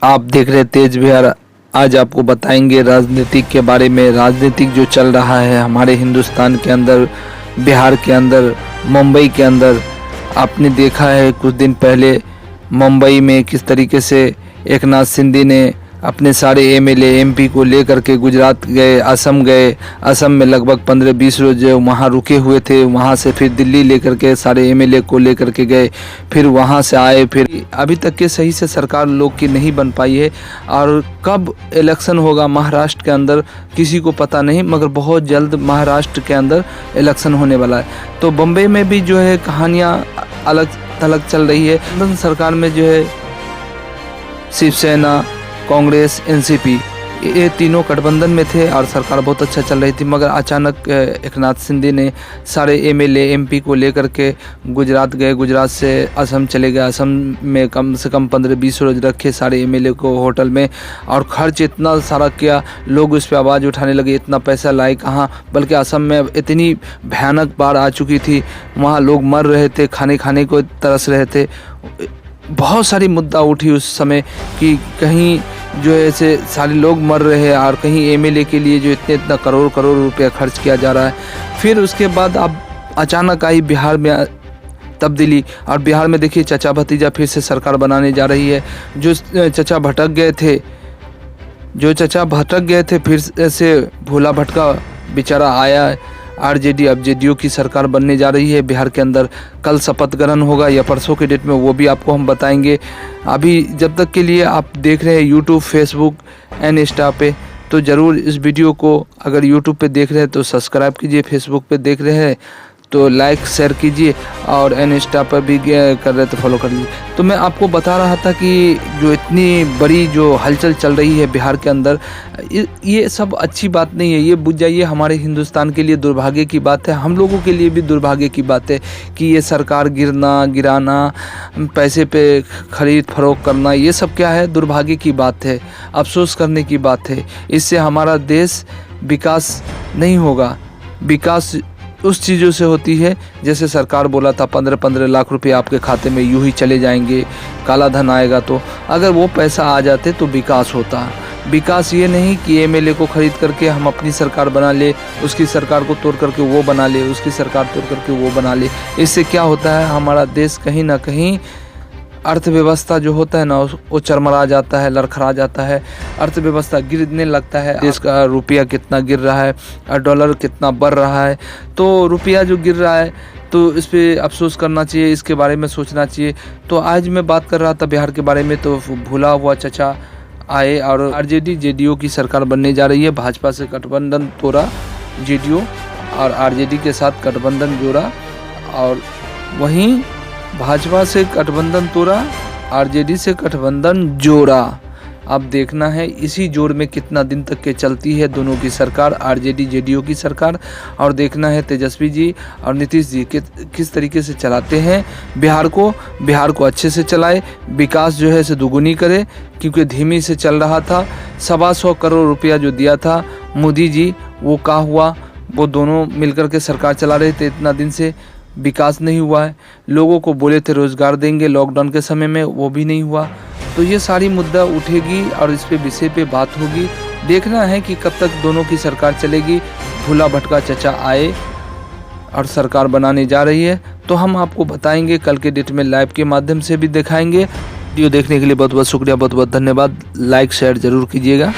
आप देख रहे तेज बिहार। आज आपको बताएंगे राजनीतिक के बारे में। राजनीतिक जो चल रहा है हमारे हिंदुस्तान के अंदर, बिहार के अंदर, मुंबई के अंदर। आपने देखा है कुछ दिन पहले मुंबई में किस तरीके से एकनाथ शिंदे ने अपने सारे एमएलए एमपी को लेकर के गुजरात गए, असम गए। असम में लगभग 15-20 रोज वहाँ रुके हुए थे। वहाँ से फिर दिल्ली लेकर के सारे एमएलए को लेकर के गए, फिर वहाँ से आए। फिर अभी तक के सही से सरकार लोग की नहीं बन पाई है। और कब इलेक्शन होगा महाराष्ट्र के अंदर किसी को पता नहीं, मगर बहुत जल्द महाराष्ट्र के अंदर इलेक्शन होने वाला है। तो बम्बई में भी जो है कहानियाँ अलग थलग चल रही है। सरकार में जो है शिवसेना, कांग्रेस, एनसीपी, ये तीनों गठबंधन में थे और सरकार बहुत अच्छा चल रही थी। मगर अचानक एकनाथ शिंदे ने सारे एमएलए एमपी को लेकर के गुजरात गए, गुजरात से असम चले गए। असम में कम से कम 15-20 रोज रखे सारे एमएलए को होटल में, और खर्च इतना सारा किया। लोग उस पर आवाज़ उठाने लगे, इतना पैसा लाए कहाँ। बल्कि असम में इतनी भयानक बाढ़ आ चुकी थी, वहाँ लोग मर रहे थे, खाने को तरस रहे थे। बहुत सारी मुद्दा उठी उस समय कि कहीं जो ऐसे सारे लोग मर रहे हैं और कहीं एमएलए के लिए जो इतना करोड़ रुपया खर्च किया जा रहा है। फिर उसके बाद अब अचानक आई बिहार में तब्दीली, और बिहार में देखिए चचा भतीजा फिर से सरकार बनाने जा रही है। जो चचा भटक गए थे फिर से भोला भटका बेचारा आया। आरजेडी अब जेडीयू की सरकार बनने जा रही है बिहार के अंदर। कल शपथ ग्रहण होगा या परसों के डेट में, वो भी आपको हम बताएंगे। अभी जब तक के लिए आप देख रहे हैं यूट्यूब, फेसबुक एंड इंस्टा पे, तो ज़रूर इस वीडियो को अगर यूट्यूब पे देख रहे हैं तो सब्सक्राइब कीजिए, फेसबुक पे देख रहे हैं तो लाइक शेयर कीजिए, और इंस्टा पर भी कर रहे तो फॉलो कर लीजिए। तो मैं आपको बता रहा था कि जो इतनी बड़ी जो हलचल चल रही है बिहार के अंदर, ये सब अच्छी बात नहीं है। ये बुझ जाइए, हमारे हिंदुस्तान के लिए दुर्भाग्य की बात है, हम लोगों के लिए भी दुर्भाग्य की बात है कि ये सरकार गिराना, पैसे पे खरीद फरोख्त करना, ये सब क्या है, दुर्भाग्य की बात है, अफसोस करने की बात है। इससे हमारा देश विकास नहीं होगा। विकास उस चीज़ों से होती है जैसे सरकार बोला था 15-15 लाख रुपए आपके खाते में यूं ही चले जाएंगे, काला धन आएगा। तो अगर वो पैसा आ जाते तो विकास होता। विकास ये नहीं कि एमएलए को खरीद करके हम अपनी सरकार बना ले, उसकी सरकार को तोड़ करके वो बना ले, उसकी सरकार तोड़ करके वो बना ले। इससे क्या होता है, हमारा देश कहीं ना कहीं अर्थव्यवस्था जो होता है ना वो चरमरा जाता है, लड़खड़ा जाता है, अर्थव्यवस्था गिरने लगता है। देश का रुपया कितना गिर रहा है और डॉलर कितना बढ़ रहा है। तो रुपया जो गिर रहा है तो इस पर अफसोस करना चाहिए, इसके बारे में सोचना चाहिए। तो आज मैं बात कर रहा था बिहार के बारे में, तो भूला हुआ चचा आए और आरजेडी जेडीयू की सरकार बनने जा रही है। भाजपा से गठबंधन तोड़ा जेडीयू और आरजेडी के साथ गठबंधन जोड़ा, और वहीं भाजपा से गठबंधन तोड़ा, आरजेडी से गठबंधन जोड़ा। अब देखना है इसी जोड़ में कितना दिन तक के चलती है दोनों की सरकार, आरजेडी जेडीयू की सरकार। और देखना है तेजस्वी जी और नीतीश जी किस तरीके से चलाते हैं बिहार को अच्छे से चलाए, विकास जो है इसे दुगुनी करे, क्योंकि धीमी से चल रहा था। 125 करोड़ रुपया जो दिया था मोदी जी, वो क्या हुआ, वो दोनों मिलकर के सरकार चला रहे थे, इतना दिन से विकास नहीं हुआ है। लोगों को बोले थे रोज़गार देंगे लॉकडाउन के समय में, वो भी नहीं हुआ। तो ये सारी मुद्दा उठेगी और इस पे विषय पे बात होगी। देखना है कि कब तक दोनों की सरकार चलेगी। भूला भटका चचा आए और सरकार बनाने जा रही है, तो हम आपको बताएंगे कल के डेट में, लाइव के माध्यम से भी दिखाएंगे। वीडियो देखने के लिए बहुत बहुत शुक्रिया, बहुत बहुत धन्यवाद। लाइक शेयर ज़रूर कीजिएगा।